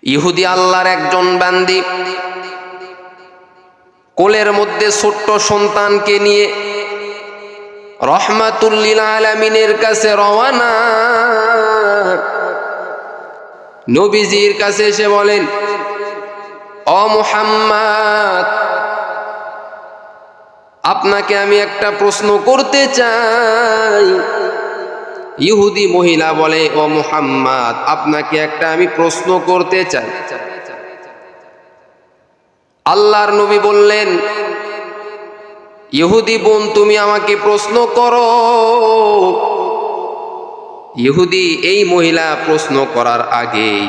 ইহুদি আল্লাহর একজন বান্দি কোলের মধ্যে ছোট্ট সন্তানকে নিয়ে রহমাতুল লিল আলামিনের কাছে রওয়ানা। নবীজির কাছে এসে বলেন, ও মুহাম্মদ, আপনাকে আমি একটা প্রশ্ন করতে চাই। ইহুদি মহিলা বলে, ও মুহাম্মদ, আপনাকে একটা আমি প্রশ্ন করতে চাই। আল্লাহর নবী বললেন, ইহুদি বোন, তুমি আমাকে প্রশ্ন করো। ইহুদি এই মহিলা প্রশ্ন করার আগেই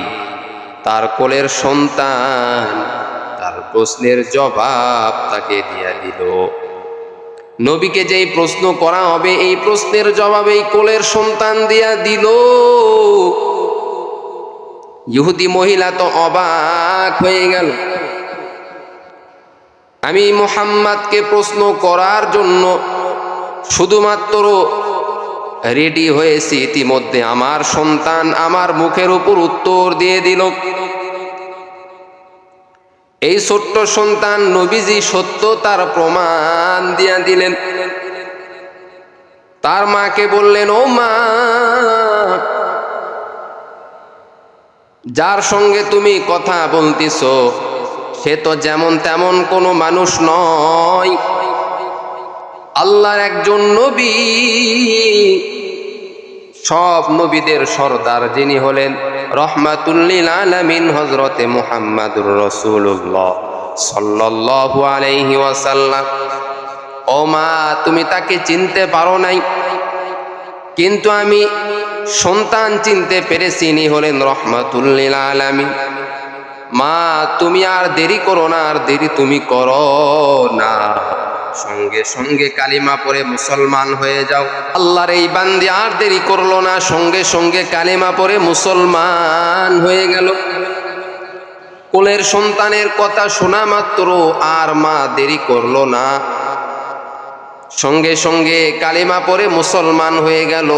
তার কোলের সন্তান তার প্রশ্নের জবাব তাকে দিয়া দিল। নবীকে যেই প্রশ্ন করা হবে এই প্রশ্নের জবাব এই কোলের সন্তান দিয়া দিল। ইহুদি মহিলা তো অবাক হয়ে গেল। আমি মুহাম্মদকে প্রশ্ন করার জন্য শুধুমাত্র রেডি হয়েছি, ইতিমধ্যে আমার সন্তান আমার মুখের উপর উত্তর দিয়ে দিল। এই ছোট্ট সন্তান নবীজি সত্য তার প্রমাণ দিয়া দিলেন। তার মাকে বললেন, ও মা, যার সঙ্গে তুমি কথা বলতেছ সে তো যেমন তেমন কোনো মানুষ নয়, আল্লাহর একজন নবী, সব নবীদের সরদার, যিনি হলেন রহমাতুল লিল আলামিন হযরতে মুহাম্মাদুর রাসূলুল্লাহ সাল্লাল্লাহু আলাইহি ওয়াসাল্লাম। ও মা, তুমি তাকে চিনতে পারো নাই, কিন্তু আমি সন্তান চিনতে পেরেছি, ইনি হলেন রহমাতুল লিল আলামিন। মা, তুমি আর দেরি করো না, আর দেরি তুমি করো না, সঙ্গে সঙ্গে কালিমা পড়ে মুসলমান হয়ে যাও। আল্লাহর এই বান্দি আর দেরি করলো না, সঙ্গে সঙ্গে কালিমা পড়ে মুসলমান হয়ে গেল। কোলের সন্তানের কথা শোনা মাত্র আর মা দেরি করলো না, সঙ্গে সঙ্গে কালিমা পড়ে মুসলমান হয়ে গেল।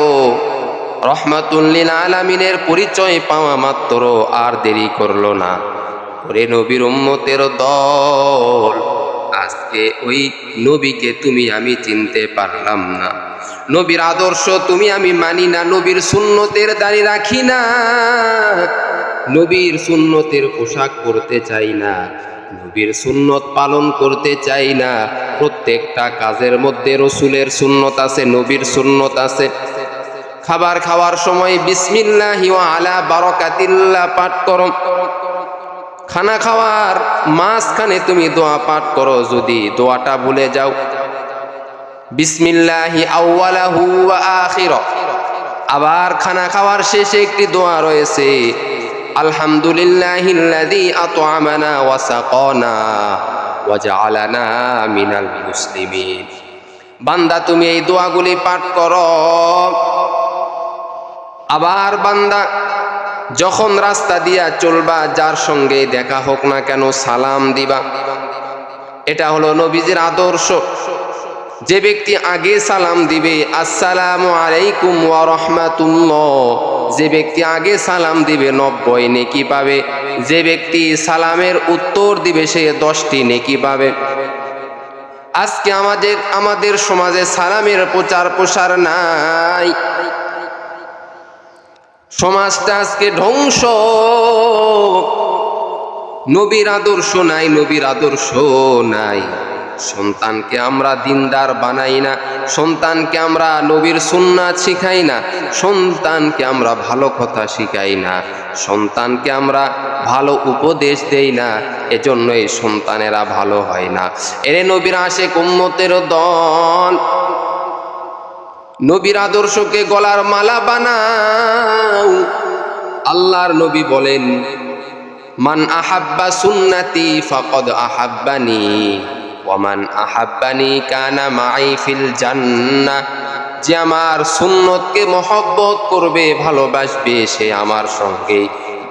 রহমাতুল লিল আলামিনের পরিচয় পাওয়া মাত্র আর দেরি করলো না। ওরে নবীর উম্মতের দল, আজকে ওই নবীকে তুমি আমি চিনতে পারলাম না, নবীর আদর্শ তুমি আমি মানি না, নবীর সুন্নতের দাড়ি রাখি না, নবীর সুন্নতের পোশাক পরতে চাই না, নবীর সুন্নত পালন করতে চাই না। প্রত্যেকটা কাজের মধ্যে রসুলের সুন্নত আছে, নবীর সুন্নত আছে। খাবার খাওয়ার সময় বিসমিল্লাহি ওয়া আলা বারাকাতিল্লাহ পাঠ করো। খানা খাওয়ার মাঝখানে তুমি দোয়া পাঠ করো, যদি দোয়াটা ভুলে যাও, বিসমিল্লাহি আউয়ালাহু ওয়া আখিরা। আবার খানা খাওয়ার শেষে একটি দোয়া রয়েছে, আলহামদুলিল্লাহিল্লাযী আত'আমানা ওয়া সাকানা ওয়া জাআলানা মিনাল মুসলিমিন। বান্দা, তুমি এই দোয়াগুলি পাঠ করো। আবার বান্দা, যখন রাস্তা দিয়া চলবা, যার সঙ্গে দেখা হোক না কেন সালাম দিবা। এটা হলো নবীজির আদর্শ। যে ব্যক্তি আগে সালাম দিবে, আসসালামু আলাইকুম ওয়া রাহমাতুল্লাহ, যে ব্যক্তি আগে সালাম দিবে 90 নেকি পাবে, যে ব্যক্তি সালামের উত্তর দিবে সে 10টি নেকি পাবে। আজকে আমাদের সমাজে সালামের প্রচার প্রসার নাই, সমাজটা আজকে ধ্বংস। নবীর আদর্শ নাই, নবীর আদর্শ নাই। সন্তানকে আমরা দিনদার বানাই না, সন্তানকে আমরা নবীর সুন্নাত শিখাই না, সন্তানকে আমরা ভালো কথা শিখাই না, সন্তানকে আমরা ভালো উপদেশ দেই না, এজন্য এই সন্তানেরা ভালো হয় না। এরে নবীর আশিক উম্মতের দল, নবীর আদর্শকে গলার মালা বানাও। আল্লাহর নবী বলেন, মান আহাব্বা সুন্নতি ফাকাদ আহাব্বানি ওয়া মান আহাব্বানি কানা মাই ফিল জান্নাহ। যে আমার সুন্নতকে মহব্বত করবে, ভালোবাসবে, সে আমার সঙ্গে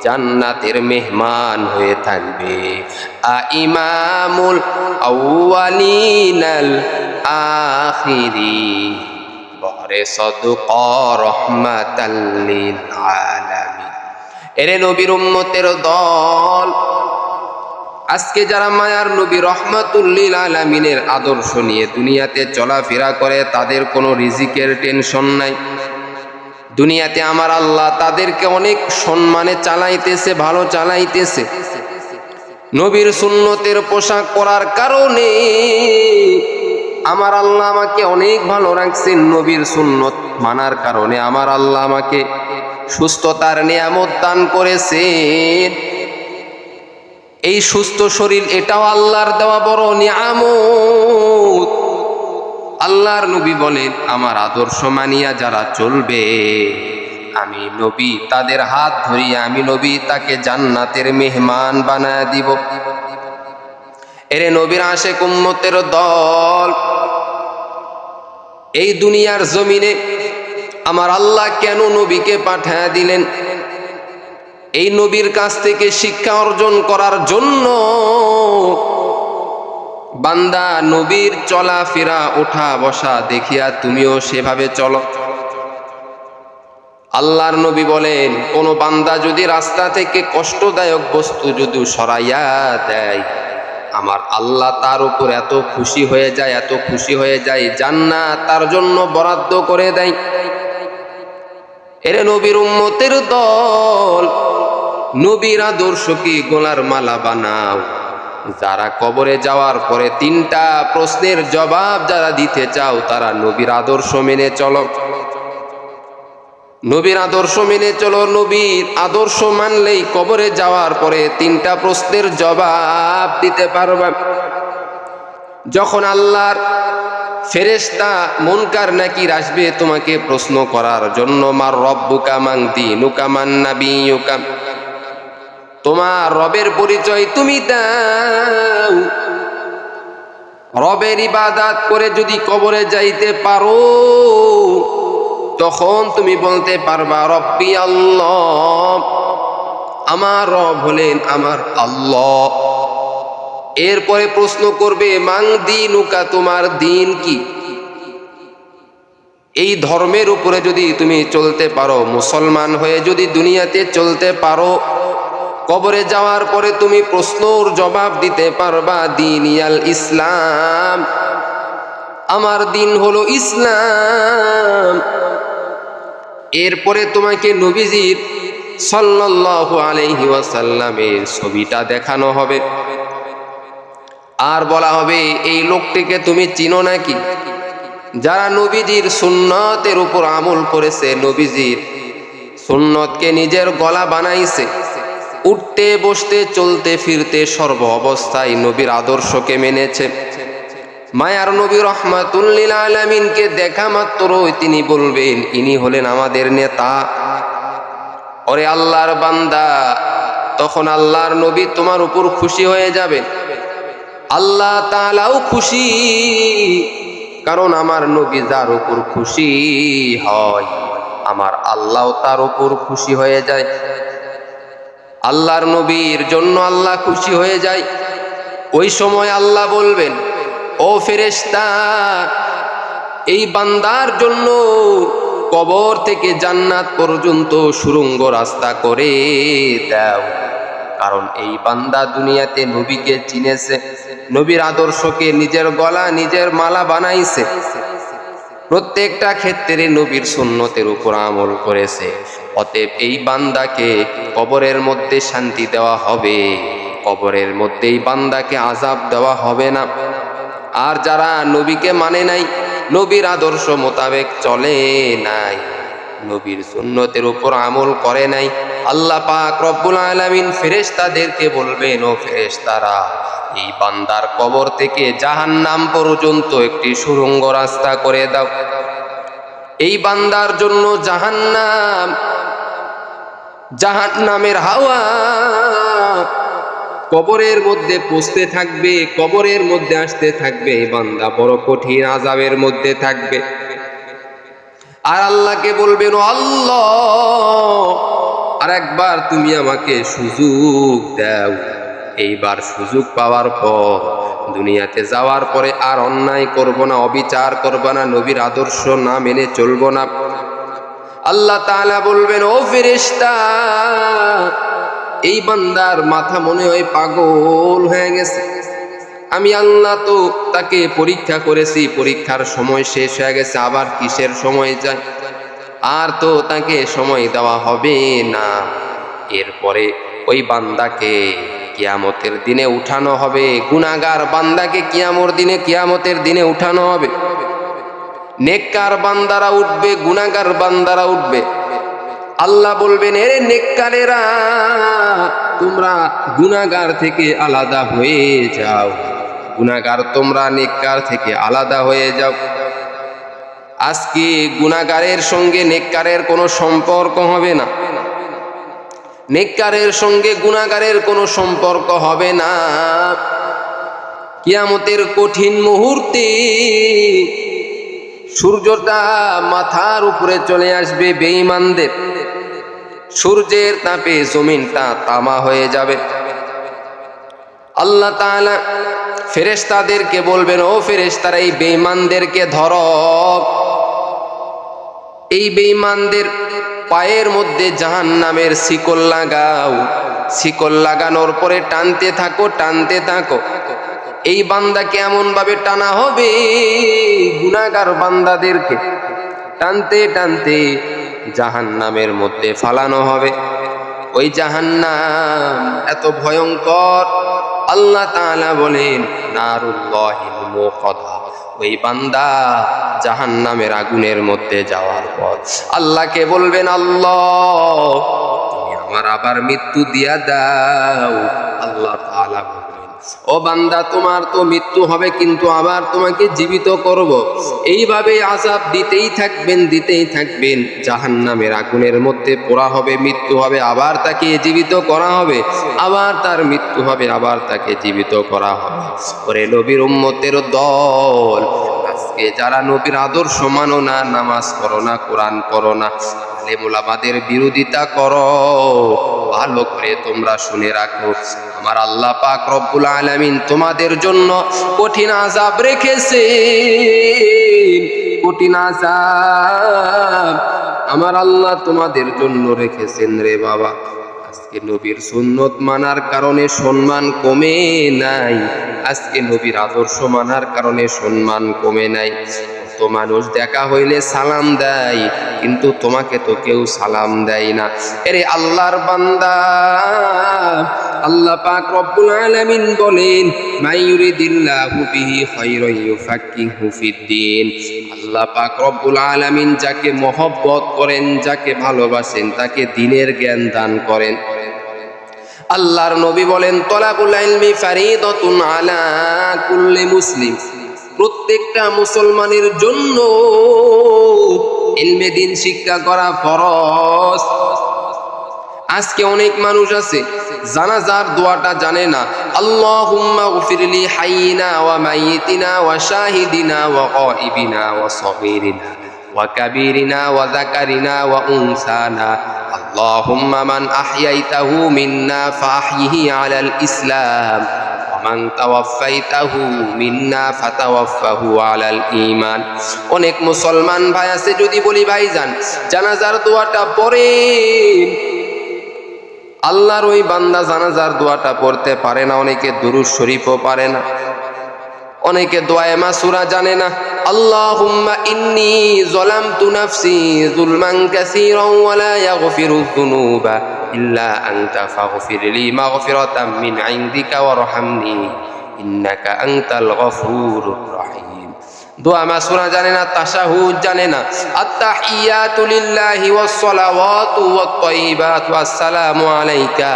জান্নাতের মেহমান হয়ে থাকবে। ইমামুল আউয়ালিনাল আখিরিন বহরে সদকা রহমাতাল লিল আলামিন। এরে নবীর উম্মতের দল, আজকে যারা মায়ার নবী রহমাতুল লিল আলামিনের আদর্শ নিয়ে দুনিয়াতে চলাফেরা করে, তাদের কোনো রিজিকের টেনশন নাই। দুনিয়াতে আমার আল্লাহ তাদেরকে অনেক সম্মানে চালাইতেছে, ভালো চালাইতেছে। নবীর সুন্নতের পোশাক পরার কারণে আমার আল্লাহ আমাকে অনেক ভালো রাখছেন। নবীর সুন্নত মানার কারণে আমার আল্লাহ আমাকে সুস্থতার নিয়ামত দান করেছেন। এই সুস্থ শরীর, এটাও আল্লাহর দেওয়া বড় নিয়ামত। আল্লাহর নবী বলেন, আমার আদর্শ মানিয়া যারা চলবে, আমি নবী তাদের হাত ধরিয়া আমি নবী তাকে জান্নাতের মেহমান বানায় দিব। এরে নবীর আশিক উম্মতের দল, এই দুনিয়ার জমিনে আমার আল্লাহ কেন নবীকে পাঠায় দিলেন? এই নবীর কাছ থেকে শিক্ষা অর্জন করার জন্য। বান্দা নবীর চলাফেরা, ওঠা বসা দেখিয়া তুমিও সেভাবে চলো। আল্লাহর নবী বলেন, কোন বান্দা যদি রাস্তা থেকে কষ্টদায়ক বস্তু যদি সরাইয়া দেয়, আমার আল্লাহ তার উপর এত খুশি হয়ে যায়, এত খুশি হয়ে যায়, জান্নাত তার জন্য বরাদ্দ করে দেয়। এরে নবীর উম্মতের দল, নবীর আদর্শকে গলার মালা বানাও। যারা কবরে যাওয়ার পরে 3টা প্রশ্নের জবাব যারা দিতে চাও, তারা নবীর আদর্শ মেনে চলো। নবীর আদর্শ মেনে চলো। নবীর আদর্শ মানলেই কবরে যাওয়ার পরে 3টা প্রশ্নের জবাব দিতে পারবা। যখন আল্লাহর ফেরেশতা মুনকার নাকির আসবে তোমাকে প্রশ্ন করার জন্য, মার রব্বুকা মান দীনুকা মান নাবিয়ুকা, তোমার রবের পরিচয় তুমি দাও। রবের ইবাদত করে যদি কবরে যাইতে পারো, তখন তুমি বলতে পারবা রব্বি আল্লাহ, আমার রব হলেন আমার আল্লাহ। এরপরে প্রশ্ন করবে মান দীনুকা, তোমার দিন কি? এই ধর্মের উপরে যদি তুমি চলতে পারো, মুসলমান হয়ে যদি দুনিয়াতে চলতে পারো, কবরে যাওয়ার পরে তুমি প্রশ্নর জবাব দিতে পারবা দীনিয়াল ইসলাম, আমার দিন হলো ইসলাম। এরপরে তোমাকে নবীজির সাল্লাল্লাহু আলাইহি ওয়াসাল্লামের ছবিটা দেখানো হবে, আর বলা হবে এই লোকটিকে তুমি চিনো নাকি? যারা নবীজির সুন্নতের উপর আমল করেছে, নবীজির সুন্নতকে নিজের গলা বানাইছে, উঠতে বসতে চলতে ফিরতে সর্ব অবস্থায় নবীর আদর্শকে মেনেছে। মায়ার নবী রহমাতুল লিল আলামিনকে দেখা মাত্রই তিনি বলবেন, ইনি হলেন আমাদের নেতা। ওরে আল্লাহর বান্দা, তখন আল্লাহর নবী তোমার উপর খুশি হয়ে যাবেন। আল্লাহ তাআলাও খুশি, কারণ আমার নবী যার উপর খুশি হয়, আমার আল্লাহ তার উপর খুশি হয়ে যায়। আল্লাহর নবীর জন্য আল্লাহ খুশি হয়ে যায়। ওই সময় আল্লাহ বলবেন, ও ফেরেশতা, এই বান্দার জন্য কবর থেকে জান্নাত পর্যন্ত সুড়ঙ্গ রাস্তা করে দাও। কারণ এই বান্দা দুনিয়াতে নবীকে চিনেছে, নবীর আদর্শকে নিজের গলা নিজের মালা বানাইছে, প্রত্যেকটা ক্ষেত্রে নবীর সুন্নতের উপর আমল করেছে। অতএব এই বান্দাকে কবরের মধ্যে শান্তি দেওয়া হবে, কবরের মধ্যে এই বান্দাকে আযাব দেওয়া হবে না। আর যারা নবীকে মানে নাই, নবীর আদর্শ মোতাবেক চলে নাই, নবীর সুন্নতের উপর আমল করে নাই, আল্লাহ পাক রব্বুল আলামিন ফেরেশতাদেরকে বলবেন, ও ফেরেশতারা, এই বান্দার কবর থেকে জাহান্নাম পর্যন্ত একটি সুড়ঙ্গ রাস্তা করে দাও। এই বান্দার জন্য জাহান্নাম, জাহান্নামের হাওয়া কবরের মধ্যে পৌঁছতে থাকবে, কবরের মধ্যে আসতে থাকবে। এই বান্দা বড় কঠিন আযাবের মধ্যে থাকবে। আর আল্লাহকে বলবেন, ও আল্লাহ, আর একবার তুমি আমাকে সুযোগ দাও। এইবার সুযোগ পাওয়ার পর দুনিয়াতে যাওয়ার পরে আর অন্যায় করব না, অবিচার করব না, নবীর আদর্শ না মেনে চলব না। আল্লাহ তাআলা বলবেন, ও ফেরেশতা, এই বান্দার মাথা মনে হয় পাগল হয়ে গেছে। আমি আল্লাহ তো তাকে পরীক্ষা করেছি, পরীক্ষার সময় শেষ হয়ে গেছে, আবার কিসের সময় যায়? আর তো তাকে সময় দেওয়া হবে না। এরপরে ওই বান্দাকে কিয়ামতের দিনে উঠানো হবে। গুনাহগার বান্দাকে কিয়ামতের দিনে উঠানো হবে। নেককার বান্দারা উঠবে, গুনাহগার বান্দারা উঠবে। আল্লাহ বলবেন, এরে নেককারেরা, তোমরা গুনাহগার থেকে আলাদা হয়ে যাও। গুনাহগার তোমরা নেককার থেকে আলাদা হয়ে যাও। আজকে গুনাহগারের সঙ্গে নেককারের কোনো সম্পর্ক হবে না। নেককারের সঙ্গে গুনাহগারের কোনো সম্পর্ক হবে না। কিয়ামতের কঠিন মুহূর্তে সূর্যটা মাথার উপরে চলে আসবে বেঈমানদের। সূর্যের তাপে জমিনটা তামা হয়ে যাবে। আল্লাহ তাআলা ফেরেশতাদেরকে বলবেন, ও ফেরেশতারা, এই বেঈমানদেরকে ধরো। এই বেঈমানদের পায়ের মধ্যে জাহান্নামের শিকল লাগাও। শিকল লাগানোর পরে টানতে থাকো, টানতে থাকো। এই বান্দাকে এমন ভাবে টানা হবে, গুনাহগার বান্দাদেরকে টানতে টানতে জাহান্নামের মধ্যে ফালানো হবে। ওই জাহান্নাম এত ভয়ঙ্কর, আল্লাহ তাআলা বলেন, নারুল্লাহিল মুকাদ্দা। ওই বান্দা জাহান্নামের আগুনের মধ্যে যাওয়ার পর আল্লাহকে বলবেন, আল্লাহ, তুমি আমার আবার মৃত্যু দিয়া দাও। আল্লাহ তাআলা বলবেন, ও বান্দা, তোমার তো মৃত্যু হবে, কিন্তু আবার তোমাকে জীবিত করব। এইভাবে আযাব দিতেই থাকবেন। জাহান্নামের আগুনের মধ্যে পোড়া হবে, মৃত্যু হবে, আবার তাকে জীবিত করা হবে, আবার তার মৃত্যু হবে, আবার তাকে জীবিত করা হবে। ওরে নবীর উম্মতের দল, আজকে যারা নবীর আদর্শ মানো না, নামাজ পড়ো না, কোরআন পড়ো না, আলেম ওলামাদের বিরোধিতা করো, ভালো করে তোমরা শুনে রাখো, আমার আল্লাহ পাক রব্বুল আলামিন তোমাদের জন্য কঠিন আযাব রেখেছে। কঠিন আযাব আমার আল্লাহ তোমাদের জন্য রেখেছেন রে বাবা। আজকে নবীর সুন্নত মানার কারণে সম্মান কমে নাই, আজকে নবীর আদর্শ মানার কারণে সম্মান কমে নাই। তো মানুষ দেখা হইলে সালাম দেয়, কিন্তু তোমাকে তো কেউ সালাম দেয় না। এরে আল্লাহর বান্দা, আল্লাহ পাক রব্বুল আলামিন বলেন, মাইয়ুরিদিল্লাহু বিহি খায়রান ইউফাক্কিহু ফিদ্দীন। আল্লাহ পাক রব্বুল আলামিন যাকে মহব্বত করেন, যাকে ভালোবাসেন, তাকে দ্বীনের জ্ঞান দান করেন। আল্লাহর নবী বলেন, তলাবুল ইলমি ফারিদাতুন আলা কুল্লি মুসলিম। প্রত্যেকটা মুসলমানের জন্য ইলমে দ্বীন শিক্ষা করা ফরজ। আজকে অনেক মানুষ আছে জানাজার দোয়াটা জানে না। আল্লাহুম্মা গফিরলি হাইয়িনা ওয়া মাইয়িতিনা ওয়া শাহিদিনা ওয়া গায়িবিনা ওয়া সগীরিনা ওয়া কাবীরিনা ওয়া যাকারিনা ওয়া উনসানা। আল্লাহুম্মা মান আহইয়াইতাহু মিন্না ফাহইহি আলাল ইসলাম ওয়া মান তাওয়াফফাইতাহু মিন্না ফাতাওয়াফফাহু আলাল ঈমান। অনেক মুসলমান ভাই আছে, যদি বলি ভাইজান জানাজার দোয়াটা পড়েন, আল্লাহর ওই বান্দা জানাজার দোয়াটা পড়তে পারে না। অনেকে দুরূদ শরীফও পারে না, অনেকে দোয়ায়ে মাসুরা জানে না। আল্লাহুম্মা ইন্নী যালামতু নাফসি যুলমান কাসীরান ওয়া লা ইয়াগফিরুয যুনুবা ইল্লা আনতা ফাগফিরলি মাগফিরাতাম মিন ইনদিকা ওয়ারহামনি ইন্নাকা আনতাল গফুরুর রহিম। দোয়া মাসুরা জানে না, তাশাহুদ জানে না। আত্তাহিয়াতু লিল্লাহি ওয়াস সালাওয়াতু ওয়াত তাইয়িবাতু আসসালামু আলাইকা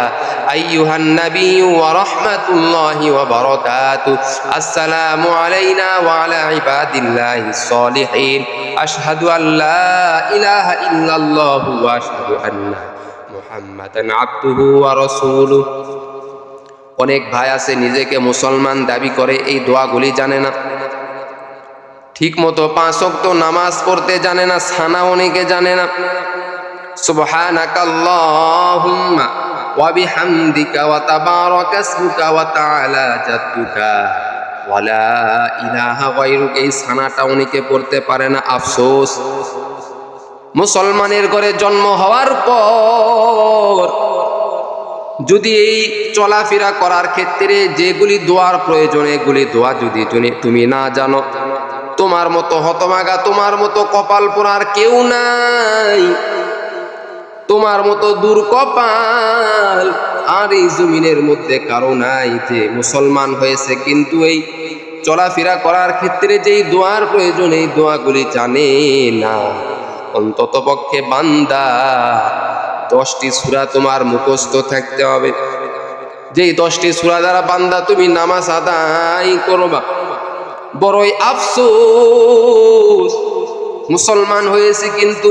আইয়ুহান নাবিয়্যু ওয়া রাহমাতুল্লাহি ওয়া বারাকাতু। আসসালামু আলাইনা ওয়া আলা ইবাদিল্লাহিস সলিহিন। আশহাদু আল্লা ইলাহা ইল্লাল্লাহু ওয়া আশহাদু আন্না মুহাম্মাদান আবদুহু ওয়া রাসূলুহু। অনেক ভাই আছে নিজেকে মুসলমান দাবি করে, এই দোয়াগুলি জানে না, ঠিক মতো 5 ওয়াক্ত নামাজ পড়তে জানে না, সানা অনেকে জানে না। সুবহানাকাল্লাহুম্মা ওয়া বিহামদিকা ওয়া তাবারাকা ইসমুকা ওয়া তাআলা জাদ্দুকা ওয়া লা ইলাহা গায়রুকা, এই সানাটা অনেকে পড়তে পারে না। আফসোস, মুসলমানের ঘরে জন্ম হওয়ার পর যদি এই চলাফেরা করার ক্ষেত্রে যেগুলি দোয়ার প্রয়োজন, এগুলি দোয়া যদি তুমি না জানো, তোমার মতো হতভাগা, তোমার মতো কপাল পোড়ার কেউ নাই, তোমার মতো দুর্কপাল আর এই জমিনের মধ্যে কারো নাই যে মুসলমান হয়েছে কিন্তু এই চলাফেরা করার ক্ষেত্রে যেই দোয়ার প্রয়োজন এই দোয়াগুলি জানে না। অন্তত পক্ষে বান্দা 10টি সূরা তোমার মুখস্থ থাকতে হবে, যেই 10টি সূরা দ্বারা বান্দা তুমি নামাজ আদায় করবা। বড়ই আফসোস, মুসলমান হয়েছে কিন্তু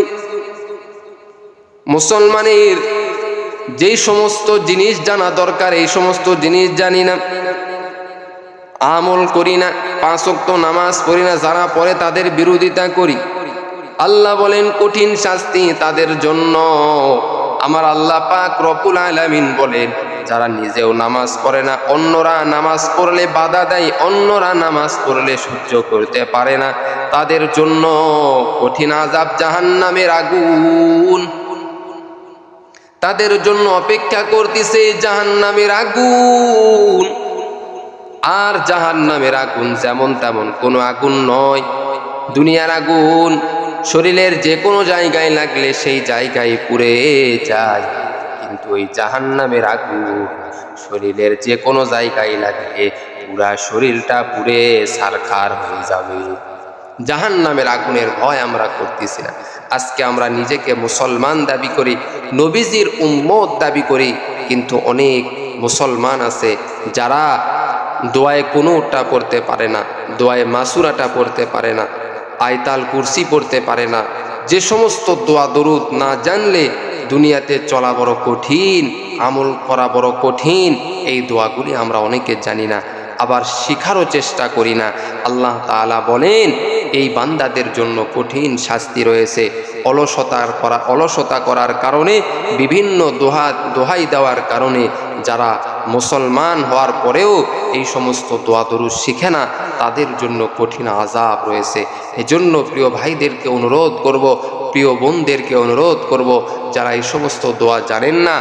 মুসলমানের যেই সমস্ত জিনিস জানা দরকার এই সমস্ত জিনিস জানি না, আমল করি না, 5 ওয়াক্ত নামাজ পড়ি না, যারা পড়ে তাদের বিরোধিতা করি। আল্লাহ বলেন কঠিন শাস্তি তাদের জন্য। আমার আল্লাহ পাক রব্বুল আলামিন বলেন যারা নিজেও নামাজ পড়ে না, অন্যরা নামাজ পড়লে বাধা দেয়, অন্যরা নামাজ পড়লে সহ্য করতে পারে না, তাদের জন্য কঠিন আযাব জাহান্নামের আগুন, তাদের জন্য অপেক্ষা করতেছে জাহান্নামের আগুন। আর জাহান্নামের আগুন যেমন তেমন কোনো আগুন নয়, দুনিয়ার আগুন শরীরের যে কোনো জায়গায় লাগলে সেই জায়গায় পুড়ে যায়, কিন্তু ওই জাহান্নামের আগুন শরীরের যে কোনো জায়গায় লাগলে পুরা শরীরটা পুড়ে ছারখার হয়ে যাবে। জাহান্নামের আগুনের ভয় আমরা করতেছি না। আজকে আমরা নিজেকে মুসলমান দাবি করি, নবীজির উম্মত দাবি করি, কিন্তু অনেক মুসলমান আছে যারা দোয়ায়ে কুনুতটা পড়তে পারে না, দোয়ায়ে মাসুরাটা পড়তে পারে না, আয়তাল কুরসি পড়তে পারে না। যে সমস্ত দোয়া দরুদ না জানলে দুনিয়াতে চলা বড় কঠিন, আমল করা বড় কঠিন, এই দোয়াগুলি আমরা অনেকে জানি না, আবার শিখারও চেষ্টা করি না। আল্লাহ তাআলা বলেন এই বান্দাদের জন্য কঠিন শাস্তি রয়েছে। অলসতা করার কারণে, বিভিন্ন দোহাই দেওয়ার কারণে যারা মুসলমান হওয়ার পরেও এই সমস্ত দোয়া দরুদ শিখে না, তাদের জন্য কঠিন আযাব রয়েছে। এজন্য প্রিয় ভাইদেরকে অনুরোধ করব, প্রিয় বোনদেরকে অনুরোধ করব, যারা এই সমস্ত দোয়া জানেন না,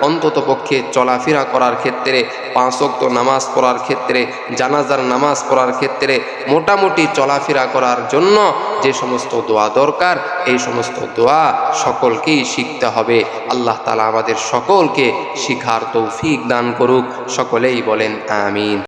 অন্তত পক্ষে চলাফেরা করার ক্ষেত্রে, 5 ওয়াক্ত নামাজ পড়ার ক্ষেত্রে, জানাজার নামাজ পড়ার ক্ষেত্রে, মোটামুটি চলাফেরা করার জন্য যে সমস্ত দোয়া দরকার এই সমস্ত দোয়া সকলকেই শিখতে হবে। আল্লাহ তাআলা আমাদের সকলকে শিখার তৌফিক দান করুক। সকলেই বলেন আমিন।